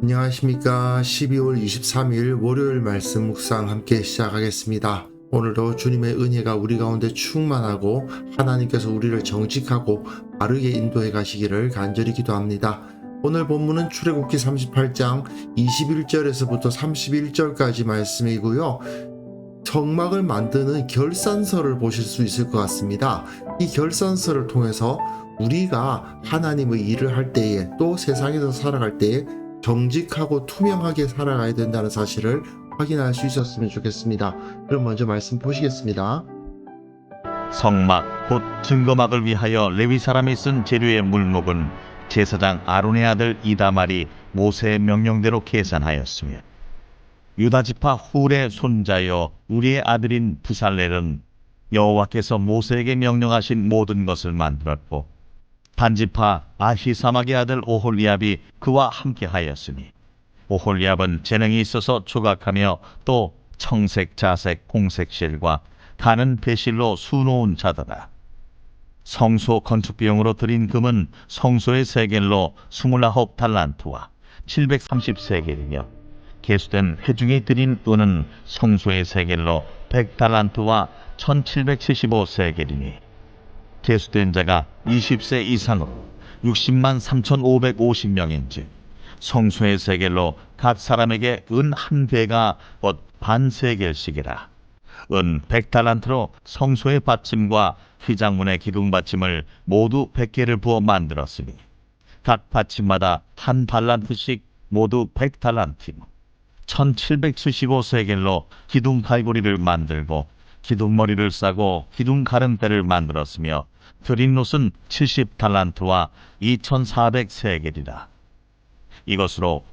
안녕하십니까. 12월 23일 월요일 말씀 묵상 함께 시작하겠습니다. 오늘도 주님의 은혜가 우리 가운데 충만하고 하나님께서 우리를 정직하고 바르게 인도해 가시기를 간절히 기도합니다. 오늘 본문은 출애굽기 38장 21절에서부터 31절까지 말씀이고요. 성막을 만드는 결산서를 보실 수 있을 것 같습니다. 이 결산서를 통해서 우리가 하나님의 일을 할 때에 또 세상에서 살아갈 때에 정직하고 투명하게 살아가야 된다는 사실을 확인할 수 있었으면 좋겠습니다. 그럼 먼저 말씀 보시겠습니다. 성막 곧 증거막을 위하여 레위 사람이 쓴 재료의 물목은 제사장 아론의 아들 이다말이 모세의 명령대로 계산하였으며 유다지파 훌의 손자여 우리의 아들인 부살렐은 여호와께서 모세에게 명령하신 모든 것을 만들었고 반지파 아히사막의 아들 오홀리압이 그와 함께 하였으니 오홀리압은 재능이 있어서 조각하며 또 청색, 자색, 홍색 실과 가는 배실로 수놓은 자더라. 성소 건축 비용으로 들인 금은 성소의 세겔로 29달란트와 730세겔이며 계수된 회중이 들인 은은 성소의 세겔로 100달란트와 1775세겔이니 계수된 자가 20세 이상으로 60만 3,550명인지 성소의 세겔로 각 사람에게 은 한 배가 곧 반세겔씩이라. 은 100달란트로 성소의 받침과 휘장문의 기둥 받침을 모두 100개를 부어 만들었으니 각 받침마다 한 달란트씩 모두 100달란트이며 1775세겔로 기둥 갈고리를 만들고 기둥머리를 싸고 기둥 가름대를 만들었으며 드린 놋은 70달란트와 2400세겔이라. 이것으로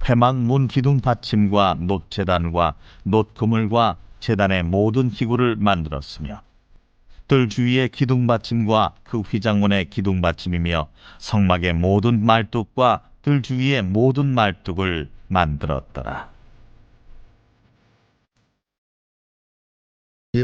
회막문 기둥 받침과 놋 제단과 놋 그물과 제단의 모든 기구를 만들었으며 뜰 주위의 기둥 받침과 그 휘장문의 기둥 받침이며 성막의 모든 말뚝과 뜰 주위의 모든 말뚝을 만들었더라.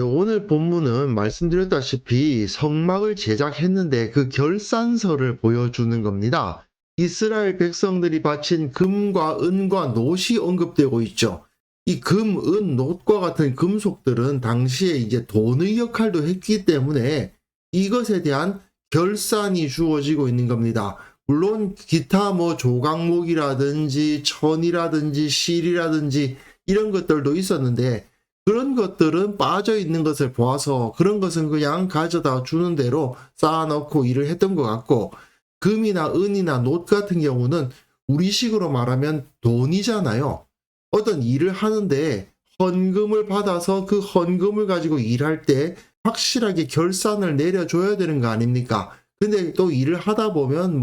오늘 본문은 말씀드렸다시피 성막을 제작했는데 그 결산서를 보여주는 겁니다. 이스라엘 백성들이 바친 금과 은과 놋이 언급되고 있죠. 이 금, 은, 놋과 같은 금속들은 당시에 이제 돈의 역할도 했기 때문에 이것에 대한 결산이 주어지고 있는 겁니다. 물론 기타 조각목이라든지 천이라든지 실이라든지 이런 것들도 있었는데 그런 것들은 빠져 있는 것을 보아서 그런 것은 그냥 가져다 주는 대로 쌓아놓고 일을 했던 것 같고, 금이나 은이나 놋 같은 경우는 우리식으로 말하면 돈이잖아요. 어떤 일을 하는데 헌금을 받아서 그 헌금을 가지고 일할 때 확실하게 결산을 내려줘야 되는 거 아닙니까? 근데 또 일을 하다 보면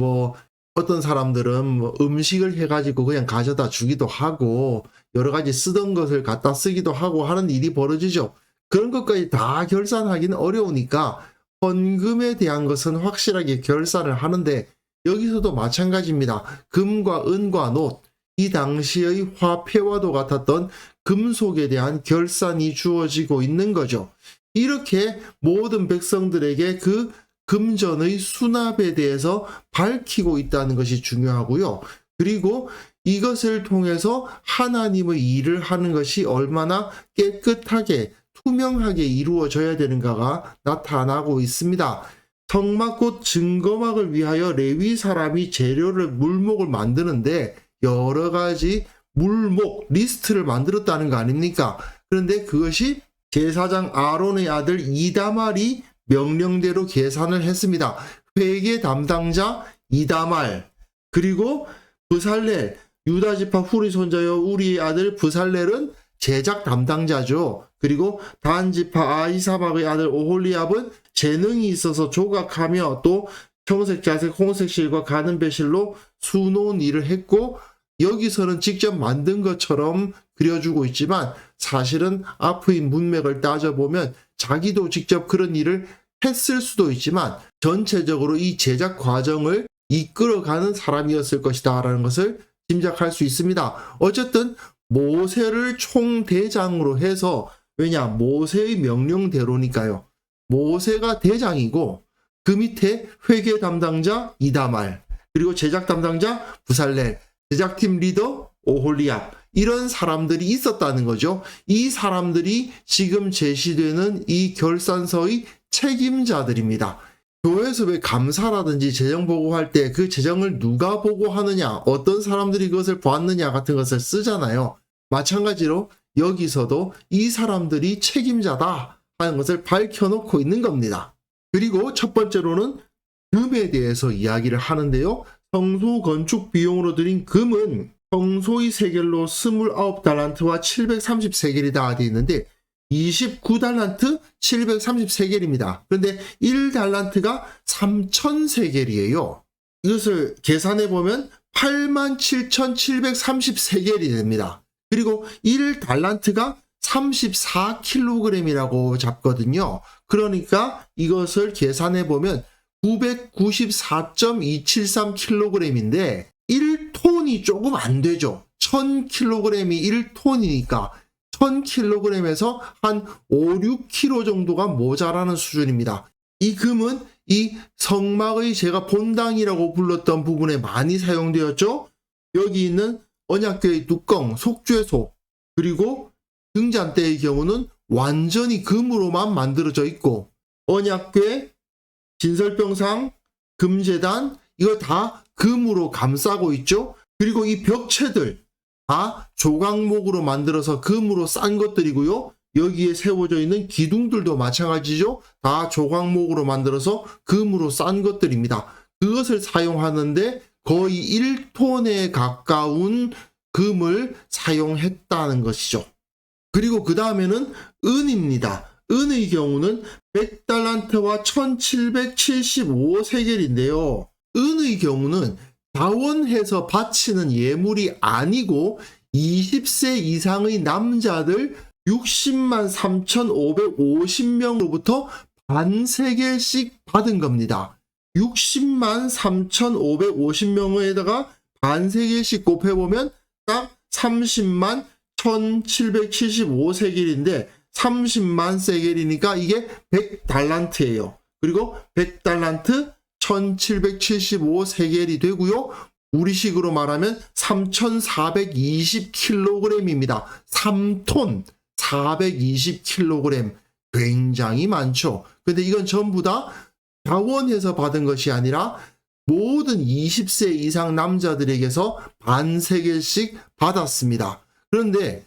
어떤 사람들은 음식을 해가지고 그냥 가져다 주기도 하고 여러 가지 쓰던 것을 갖다 쓰기도 하고 하는 일이 벌어지죠. 그런 것까지 다 결산하기는 어려우니까 헌금에 대한 것은 확실하게 결산을 하는데 여기서도 마찬가지입니다. 금과 은과 놋, 이 당시의 화폐와도 같았던 금속에 대한 결산이 주어지고 있는 거죠. 이렇게 모든 백성들에게 그 금전의 수납에 대해서 밝히고 있다는 것이 중요하고요. 그리고 이것을 통해서 하나님의 일을 하는 것이 얼마나 깨끗하게 투명하게 이루어져야 되는가가 나타나고 있습니다. 성막 곧 증거막을 위하여 레위 사람이 재료를 물목을 만드는데 여러 가지 물목 리스트를 만들었다는 거 아닙니까? 그런데 그것이 제사장 아론의 아들 이다말이 명령대로 계산을 했습니다. 회계 담당자 이다말, 그리고 부살렐, 유다지파 훌의 손자여 우리의 아들 부살렐은 제작 담당자죠. 그리고 단지파 아히사막의 아들 오홀리압은 재능이 있어서 조각하며 또 청색, 자색, 홍색 실과 가는 배실로 수놓은 일을 했고, 여기서는 직접 만든 것처럼 그려주고 있지만 사실은 앞의 문맥을 따져보면 자기도 직접 그런 일을 했을 수도 있지만 전체적으로 이 제작 과정을 이끌어가는 사람이었을 것이다 라는 것을 짐작할 수 있습니다. 어쨌든 모세를 총대장으로 해서, 왜냐 모세의 명령대로니까요. 모세가 대장이고 그 밑에 회계 담당자 이다말, 그리고 제작 담당자 부살렐, 제작팀 리더 오홀리압 이런 사람들이 있었다는 거죠. 이 사람들이 지금 제시되는 이 결산서의 책임자들입니다. 교회에서 왜 감사라든지 재정 보고할 때 그 재정을 누가 보고하느냐, 어떤 사람들이 그것을 보았느냐 같은 것을 쓰잖아요. 마찬가지로 여기서도 이 사람들이 책임자다 하는 것을 밝혀놓고 있는 겁니다. 그리고 첫 번째로는 금에 대해서 이야기를 하는데요. 성소 건축 비용으로 들인 금은 성소의 세겔로 29달란트와 730세겔이다 되어 있는데 29달란트 730세겔입니다. 그런데 1달란트가 3000세겔이에요. 이것을 계산해 보면 87,730세겔이 됩니다. 그리고 1달란트가 34kg이라고 잡거든요. 그러니까 이것을 계산해 보면 994.273kg인데 1톤이 조금 안 되죠. 1000kg이 1톤이니까 1000kg에서 한 5, 6kg 정도가 모자라는 수준입니다. 이 금은 이 성막의 제가 본당이라고 불렀던 부분에 많이 사용되었죠. 여기 있는 언약궤의 뚜껑, 속죄소, 그리고 등잔대의 경우는 완전히 금으로만 만들어져 있고 언약궤, 진설병상, 금제단 이거 다 금으로 감싸고 있죠. 그리고 이 벽체들 다 조각목으로 만들어서 금으로 싼 것들이고요. 여기에 세워져 있는 기둥들도 마찬가지죠. 다 조각목으로 만들어서 금으로 싼 것들입니다. 그것을 사용하는데 거의 1톤에 가까운 금을 사용했다는 것이죠. 그리고 그 다음에는 은입니다. 은의 경우는 100달란트와 1775세겔인데요. 은의 경우는 자원해서 바치는 예물이 아니고 20세 이상의 남자들 60만 3,550명으로부터 반세겔씩 받은 겁니다. 60만 3,550명에다가 반세겔씩 곱해보면 딱 30만 1,775세겔인데 30만 세겔이니까 이게 100달란트예요. 그리고 100달란트 1775세겔이 되고요. 우리식으로 말하면 3420kg입니다. 3톤 420kg 굉장히 많죠. 근데 이건 전부 다 자원해서 받은 것이 아니라 모든 20세 이상 남자들에게서 반세겔씩 받았습니다. 그런데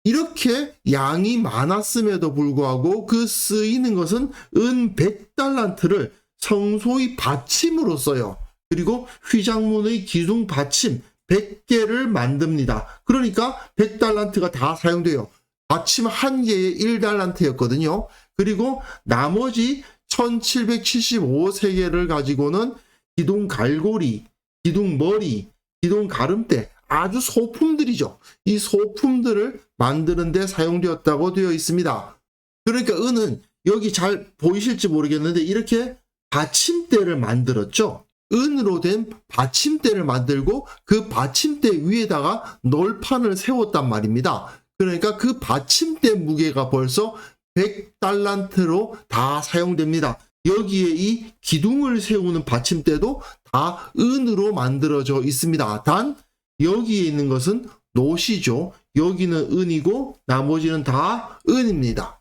이렇게 양이 많았음에도 불구하고 그 쓰이는 것은 은 100달란트를 성소의 받침으로 써요. 그리고 휘장문의 기둥 받침 100개를 만듭니다. 그러니까 100달란트가 다 사용돼요. 받침 한 개에 1달란트였거든요. 그리고 나머지 1775세겔을 가지고는 기둥 갈고리, 기둥 머리, 기둥 가름대 아주 소품들이죠. 이 소품들을 만드는 데 사용되었다고 되어 있습니다. 그러니까 은은 여기 잘 보이실지 모르겠는데 이렇게 받침대를 만들었죠. 은으로 된 받침대를 만들고 그 받침대 위에다가 널판을 세웠단 말입니다. 그러니까 그 받침대 무게가 벌써 100달란트로 다 사용됩니다. 여기에 이 기둥을 세우는 받침대도 다 은으로 만들어져 있습니다. 단 여기에 있는 것은 노시죠. 여기는 은이고 나머지는 다 은입니다.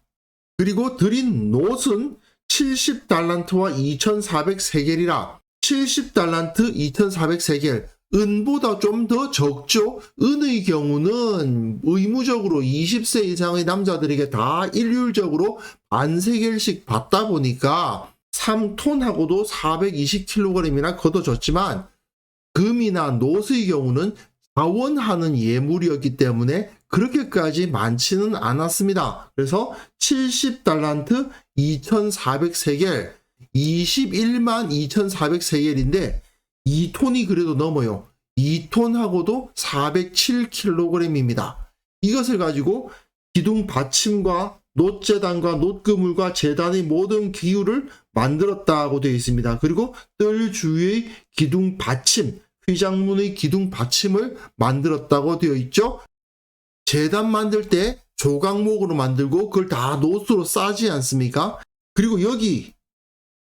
그리고 드린 놋은 70달란트와 2400세겔이라 70달란트 2400세겔 은보다 좀 더 적죠. 은의 경우는 의무적으로 20세 이상의 남자들에게 다 일률적으로 반세겔씩 받다 보니까 3톤하고도 420kg이나 걷어졌지만 금이나 놋의 경우는 자원하는 예물이었기 때문에 그렇게까지 많지는 않았습니다. 그래서 70달란트 2400세겔 21만 2400세겔인데 2톤이 그래도 넘어요. 2톤하고도 407kg입니다. 이것을 가지고 기둥 받침과 놋재단과 놋그물과 재단의 모든 기구를 만들었다고 되어 있습니다. 그리고 뜰 주위의 기둥 받침, 휘장문의 기둥 받침을 만들었다고 되어 있죠. 재단 만들 때 조각목으로 만들고 그걸 다 놋으로 싸지 않습니까? 그리고 여기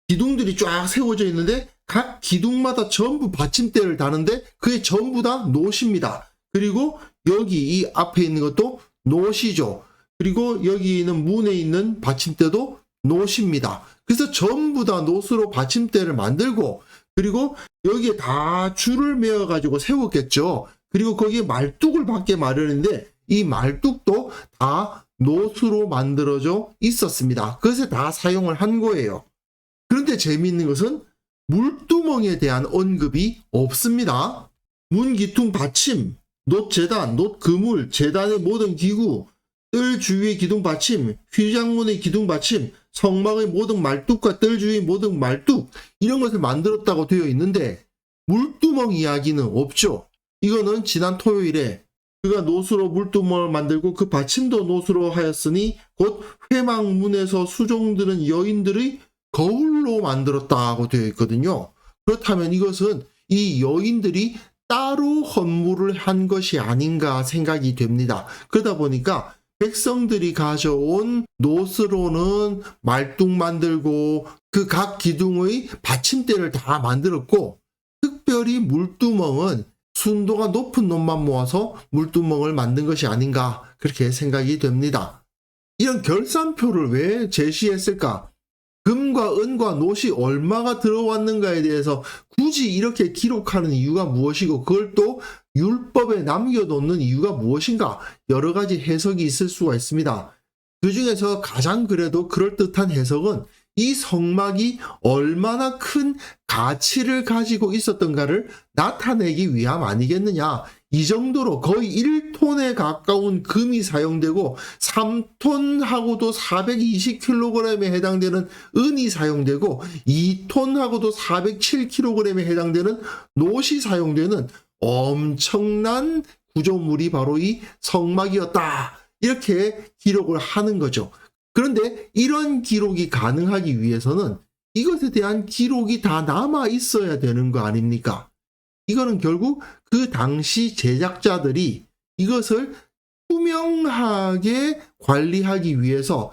기둥들이 쫙 세워져 있는데 각 기둥마다 전부 받침대를 다는데 그게 전부 다 놋입니다. 그리고 여기 이 앞에 있는 것도 노시죠. 그리고 여기 있는 문에 있는 받침대도 노시입니다. 그래서 전부 다 노스로 받침대를 만들고, 그리고 여기에 다 줄을 매어 가지고 세웠겠죠. 그리고 거기에 말뚝을 받게 마련인데 이 말뚝도 다 노스로 만들어져 있었습니다. 그것을 다 사용을 한 거예요. 그런데 재미있는 것은 물두멍에 대한 언급이 없습니다. 문기퉁 받침, 놋재단, 놋그물, 재단의 모든 기구, 뜰 주위의 기둥 받침, 휘장문의 기둥 받침, 성막의 모든 말뚝과 뜰 주위의 모든 말뚝, 이런 것을 만들었다고 되어 있는데 물두멍 이야기는 없죠. 이거는 지난 토요일에 그가 노수로 물두멍을 만들고 그 받침도 노수로 하였으니 곧 회막문에서 수종드는 여인들의 거울로 만들었다고 되어 있거든요. 그렇다면 이것은 이 여인들이 따로 헌물을 한 것이 아닌가 생각이 됩니다. 그러다 보니까 백성들이 가져온 노스로는 말뚝 만들고 그 각 기둥의 받침대를 다 만들었고, 특별히 물두멍은 순도가 높은 놋만 모아서 물두멍을 만든 것이 아닌가 그렇게 생각이 됩니다. 이런 결산표를 왜 제시했을까? 금과 은과 놋이 얼마가 들어왔는가에 대해서 굳이 이렇게 기록하는 이유가 무엇이고, 그걸 또 율법에 남겨놓는 이유가 무엇인가? 여러 가지 해석이 있을 수가 있습니다. 그 중에서 가장 그래도 그럴듯한 해석은 이 성막이 얼마나 큰 가치를 가지고 있었던가를 나타내기 위함 아니겠느냐. 이 정도로 거의 1톤에 가까운 금이 사용되고 3톤하고도 420kg에 해당되는 은이 사용되고 2톤하고도 407kg에 해당되는 놋이 사용되는 엄청난 구조물이 바로 이 성막이었다. 이렇게 기록을 하는 거죠. 그런데 이런 기록이 가능하기 위해서는 이것에 대한 기록이 다 남아 있어야 되는 거 아닙니까? 이거는 결국 그 당시 제작자들이 이것을 투명하게 관리하기 위해서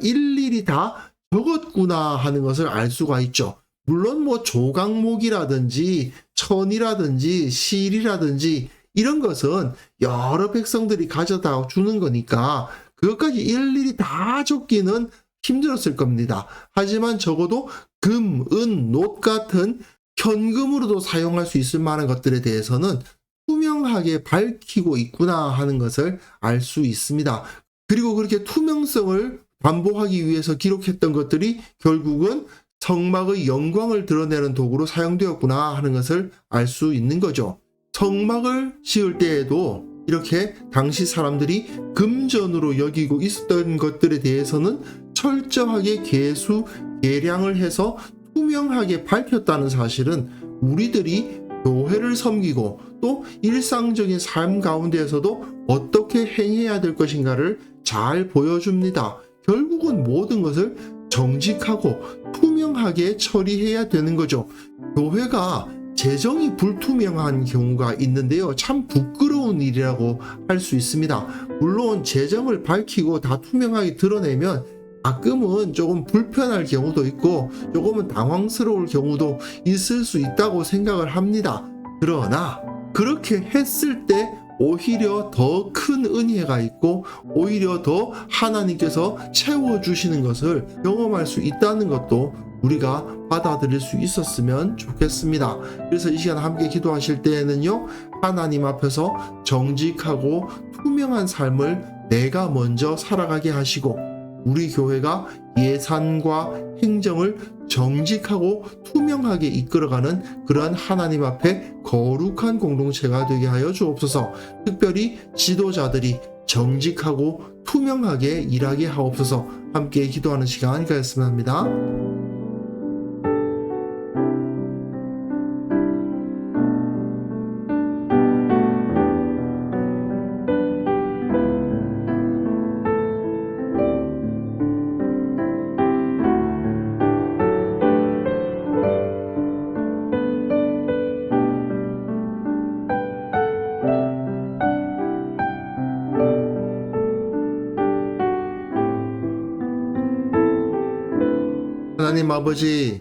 일일이 다 적었구나 하는 것을 알 수가 있죠. 물론 뭐 조각목이라든지 천이라든지 실이라든지 이런 것은 여러 백성들이 가져다 주는 거니까 그것까지 일일이 다 적기는 힘들었을 겁니다. 하지만 적어도 금, 은, 놋 같은 현금으로도 사용할 수 있을 만한 것들에 대해서는 투명하게 밝히고 있구나 하는 것을 알 수 있습니다. 그리고 그렇게 투명성을 담보하기 위해서 기록했던 것들이 결국은 성막의 영광을 드러내는 도구로 사용되었구나 하는 것을 알 수 있는 거죠. 성막을 지을 때에도 이렇게 당시 사람들이 금전으로 여기고 있었던 것들에 대해서는 철저하게 계수, 계량을 해서 투명하게 밝혔다는 사실은 우리들이 교회를 섬기고 또 일상적인 삶 가운데에서도 어떻게 행해야 될 것인가를 잘 보여줍니다. 결국은 모든 것을 정직하고 투명하게 처리해야 되는 거죠. 교회가 재정이 불투명한 경우가 있는데요. 참 부끄러운 일이라고 할 수 있습니다. 물론 재정을 밝히고 다 투명하게 드러내면 가끔은 조금 불편할 경우도 있고 조금은 당황스러울 경우도 있을 수 있다고 생각을 합니다. 그러나 그렇게 했을 때 오히려 더 큰 은혜가 있고 오히려 더 하나님께서 채워주시는 것을 경험할 수 있다는 것도 우리가 받아들일 수 있었으면 좋겠습니다. 그래서 이 시간 함께 기도하실 때에는요, 하나님 앞에서 정직하고 투명한 삶을 내가 먼저 살아가게 하시고 우리 교회가 예산과 행정을 정직하고 투명하게 이끌어가는 그러한 하나님 앞에 거룩한 공동체가 되게 하여 주옵소서. 특별히 지도자들이 정직하고 투명하게 일하게 하옵소서. 함께 기도하는 시간 가졌으면 합니다. 하나님 아버지,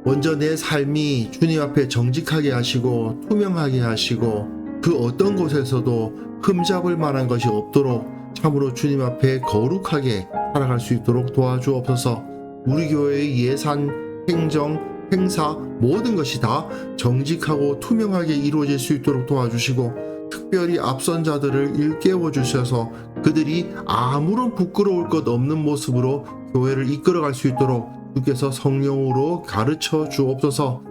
먼저 내 삶이 주님 앞에 정직하게 하시고 투명하게 하시고 그 어떤 곳에서도 흠잡을 만한 것이 없도록 참으로 주님 앞에 거룩하게 살아갈 수 있도록 도와주옵소서. 우리 교회의 예산, 행정, 행사 모든 것이 다 정직하고 투명하게 이루어질 수 있도록 도와주시고, 특별히 앞선 자들을 일깨워 주셔서 그들이 아무런 부끄러울 것 없는 모습으로 교회를 이끌어갈 수 있도록 주께서 성령으로 가르쳐 주옵소서.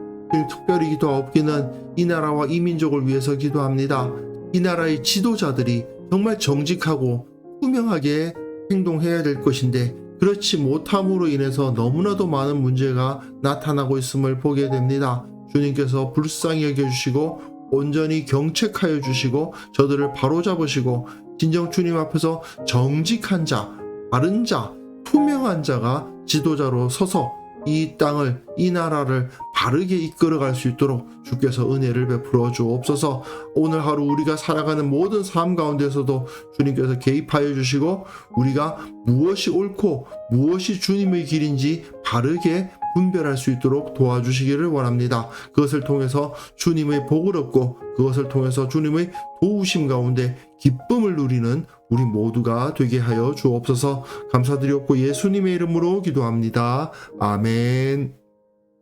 특별히 기도하옵기는 이 나라와 이 민족을 위해서 기도합니다. 이 나라의 지도자들이 정말 정직하고 투명하게 행동해야 될 것인데 그렇지 못함으로 인해서 너무나도 많은 문제가 나타나고 있음을 보게 됩니다. 주님께서 불쌍히 여겨주시고 온전히 경책하여 주시고 저들을 바로잡으시고 진정 주님 앞에서 정직한 자, 바른 자, 투명한 자가 지도자로 서서 이 땅을, 이 나라를 바르게 이끌어갈 수 있도록 주께서 은혜를 베풀어 주옵소서. 오늘 하루 우리가 살아가는 모든 삶 가운데서도 주님께서 개입하여 주시고 우리가 무엇이 옳고 무엇이 주님의 길인지 바르게 분별할 수 있도록 도와주시기를 원합니다. 그것을 통해서 주님의 복을 얻고 그것을 통해서 주님의 도우심 가운데 기쁨을 누리는 우리 모두가 되게 하여 주옵소서. 감사드렸고 예수님의 이름으로 기도합니다. 아멘.